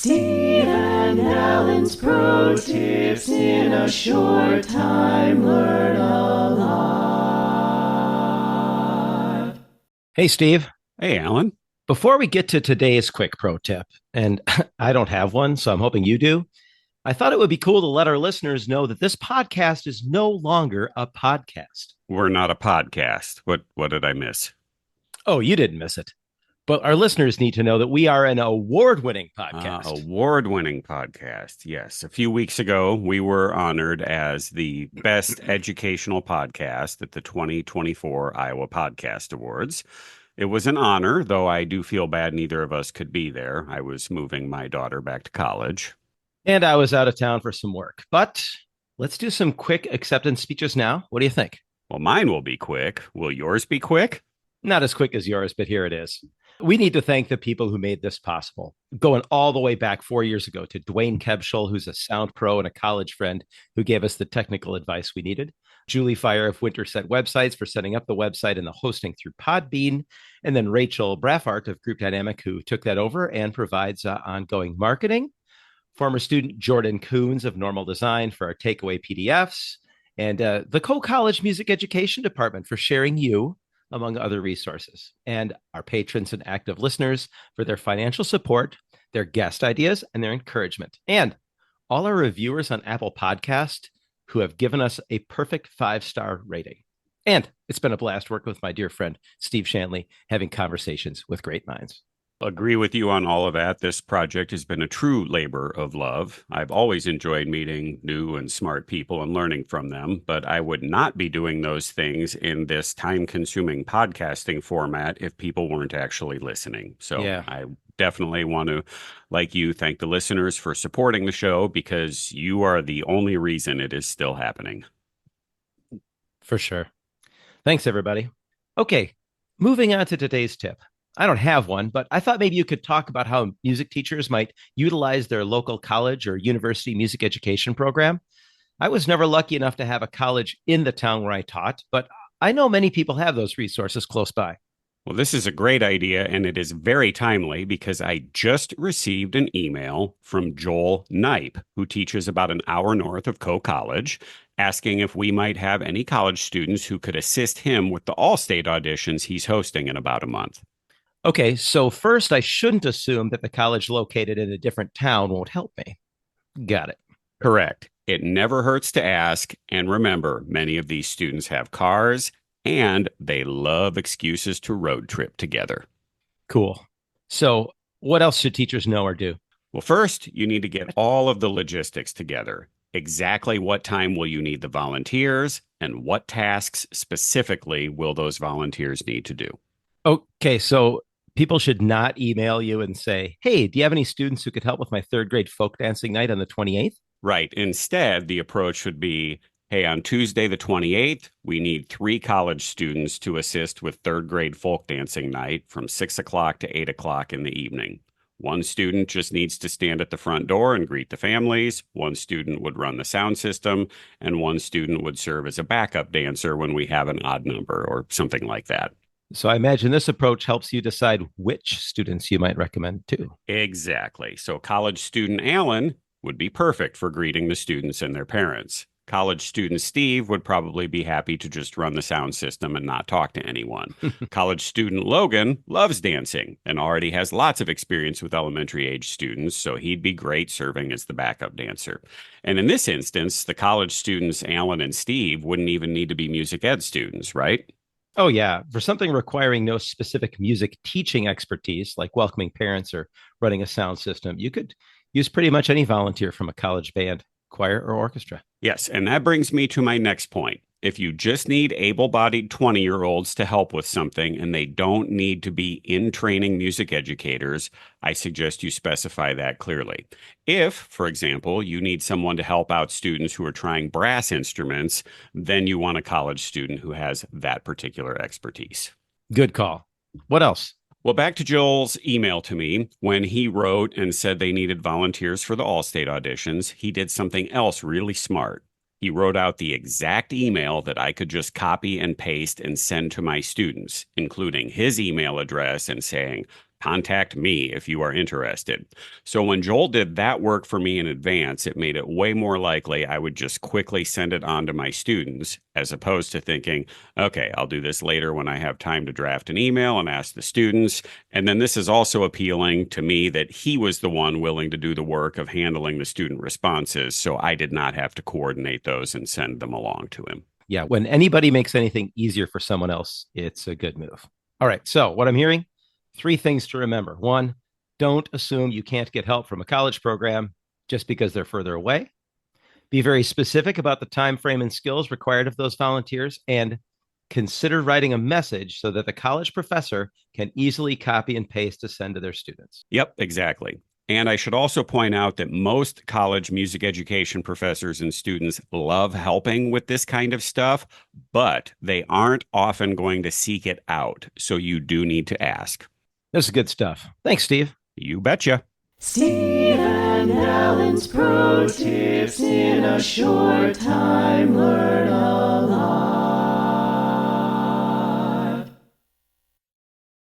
Steve and Alan's Pro Tips in a short time. Learn a lot. Hey, Steve. Hey, Alan. Before we get to today's quick pro tip, and I don't have one, so I'm hoping you do, I thought it would be cool to let our listeners know that this podcast is no longer a podcast. We're not a podcast. What did I miss? Oh, you didn't miss it. But our listeners need to know that we are an award-winning podcast. Award-winning podcast. Yes. A few weeks ago, we were honored as the best educational podcast at the 2024 Iowa Podcast Awards. It was an honor, though I do feel bad neither of us could be there. I was moving my daughter back to college. And I was out of town for some work. But let's do some quick acceptance speeches now. What do you think? Well, mine will be quick. Will yours be quick? Not as quick as yours, but here it is. We need to thank the people who made this possible, going all the way back 4 years ago to Dwayne Kebschel, who's a sound pro and a college friend who gave us the technical advice we needed. Julie Fire of Winterset Websites for setting up the website and the hosting through Podbean. And then Rachel Braffart of Group Dynamic, who took that over and provides ongoing marketing. Former student Jordan Coons of Normal Design for our takeaway PDFs. And the Co-College Music Education Department for sharing you, among other resources, and our patrons and active listeners for their financial support, their guest ideas, and their encouragement. And all our reviewers on Apple Podcast who have given us a perfect 5-star rating. And it's been a blast working with my dear friend, Steve Shanley, having conversations with great minds. Agree with you on all of that. This project has been a true labor of love. I've always enjoyed meeting new and smart people and learning from them, but I would not be doing those things in this time-consuming podcasting format if people weren't actually listening. So yeah. I definitely want to, like you, thank the listeners for supporting the show because you are the only reason it is still happening. For sure. Thanks, everybody. Okay, moving on to today's tip. I don't have one, but I thought maybe you could talk about how music teachers might utilize their local college or university music education program. I was never lucky enough to have a college in the town where I taught, but I know many people have those resources close by. Well, this is a great idea, and it is very timely because I just received an email from Joel Knipe, who teaches about an hour north of Coe College, asking if we might have any college students who could assist him with the all-state auditions he's hosting in about a month. Okay, so first, I shouldn't assume that the college located in a different town won't help me. Got it. Correct. It never hurts to ask. And remember, many of these students have cars and they love excuses to road trip together. Cool. So what else should teachers know or do? Well, first, you need to get all of the logistics together. Exactly what time will you need the volunteers and what tasks specifically will those volunteers need to do? Okay, so people should not email you and say, hey, do you have any students who could help with my third grade folk dancing night on the 28th? Right. Instead, the approach would be, hey, on Tuesday, the 28th, we need 3 college students to assist with third grade folk dancing night from 6 o'clock to 8 o'clock in the evening. One student just needs to stand at the front door and greet the families. One student would run the sound system, and one student would serve as a backup dancer when we have an odd number or something like that. So I imagine this approach helps you decide which students you might recommend too. Exactly. So college student Alan would be perfect for greeting the students and their parents. College student Steve would probably be happy to just run the sound system and not talk to anyone. College student Logan loves dancing and already has lots of experience with elementary age students, so he'd be great serving as the backup dancer. And in this instance, the college students Alan and Steve wouldn't even need to be music ed students, right? Oh, yeah. For something requiring no specific music teaching expertise, like welcoming parents or running a sound system, you could use pretty much any volunteer from a college band, choir, or orchestra. Yes, and that brings me to my next point. If you just need able-bodied 20-year-olds to help with something and they don't need to be in-training music educators, I suggest you specify that clearly. If, for example, you need someone to help out students who are trying brass instruments, then you want a college student who has that particular expertise. Good call. What else? Well, back to Joel's email to me. When he wrote and said they needed volunteers for the all-state auditions, he did something else really smart. He wrote out the exact email that I could just copy and paste and send to my students, including his email address and saying, Contact me if you are interested. So when Joel did that work for me in advance, it made it way more likely I would just quickly send it on to my students, as opposed to thinking, okay, I'll do this later when I have time to draft an email and ask the students. And then this is also appealing to me that he was the one willing to do the work of handling the student responses, so I did not have to coordinate those and send them along to him. Yeah, when anybody makes anything easier for someone else, it's a good move. All right, so what I'm hearing, 3 things to remember. 1, don't assume you can't get help from a college program just because they're further away. Be very specific about the time frame and skills required of those volunteers, and consider writing a message so that the college professor can easily copy and paste to send to their students. Yep, exactly. And I should also point out that most college music education professors and students love helping with this kind of stuff, but they aren't often going to seek it out. So you do need to ask. This is good stuff. Thanks, Steve. You betcha. Steve and Alan's Pro Tips in a Short Time